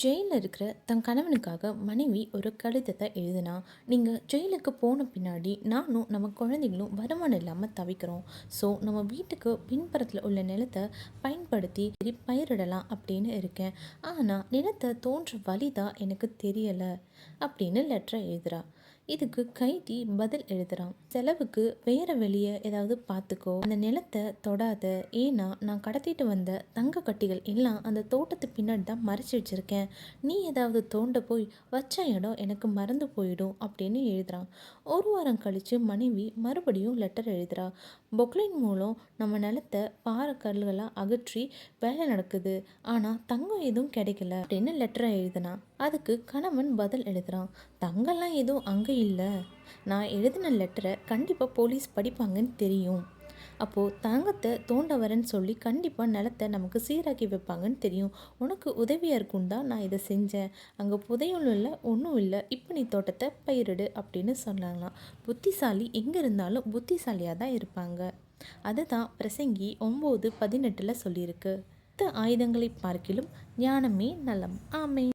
ஜெயிலில் இருக்கிற தன் கணவனுக்காக மனைவி ஒரு கடிதத்தை எழுதினா, நீங்கள் ஜெயிலுக்கு போன பின்னாடி நானும் நம்ம குழந்தைகளும் வருமானம் இல்லாமல் தவிக்கிறோம். ஸோ நம்ம வீட்டுக்கு பின்புறத்தில் உள்ள நிலத்தை பயன்படுத்தி சரி பயிரிடலாம் அப்படின்னு இருக்கேன். ஆனால் நிலத்தை தோன்ற வழி தான் எனக்கு தெரியலை அப்படின்னு லெட்டரை எழுதுறா. இதுக்கு கைதி பதில் எழுதுறான். செலவுக்கு வேற வெளியே ஏதாவது பார்த்துக்கோ, அந்த நிலத்தை தொடாத. ஏன்னா நான் கடத்திட்டு வந்த தங்க கட்டிகள் எல்லாம் அந்த தோட்டத்து பின்னாடி தான் மறைச்சி வச்சிருக்கேன். நீ ஏதாவது தோண்ட போய் வச்ச இடம் எனக்கு மறந்து போயிடும் அப்படின்னு எழுதுறான். ஒரு வாரம் கழிச்சு மனைவி மறுபடியும் லெட்டர் எழுதுறா. பொக்லைன் மூலம் நம்ம நிலத்தை பாறை கல்லுகளாக அகற்றி வேலை நடக்குது. ஆனால் தங்கம் எதுவும் கிடைக்கல அப்படின்னு லெட்டரை எழுதினா. அதுக்கு கணவன் பதில் எழுதுறான். தங்கம்லாம் எதுவும் அங்கே இல்லை. நான் எழுதின லெட்டரை கண்டிப்பாக போலீஸ் படிப்பாங்கன்னு தெரியும். அப்போது தங்கத்தை தோண்ட வரேன்னு சொல்லி கண்டிப்பாக நிலத்தை நமக்கு சீராக்கி வைப்பாங்கன்னு தெரியும். உனக்கு உதவியாக இருக்குன்னு தான் நான் இதை செஞ்சேன். அங்கே புதையலும் இல்லை, ஒன்றும் இல்லை. இப்போ நீ தோட்டத்தை பயிரிடு அப்படின்னு சொன்னாங்களாம். புத்திசாலி எங்கே இருந்தாலும் புத்திசாலியாக தான் இருப்பாங்க. அதுதான் பிரசங்கி 9:18 சொல்லியிருக்கு. ஆயுதங்களை பார்க்கிலும் ஞானமே நலம். ஆமே.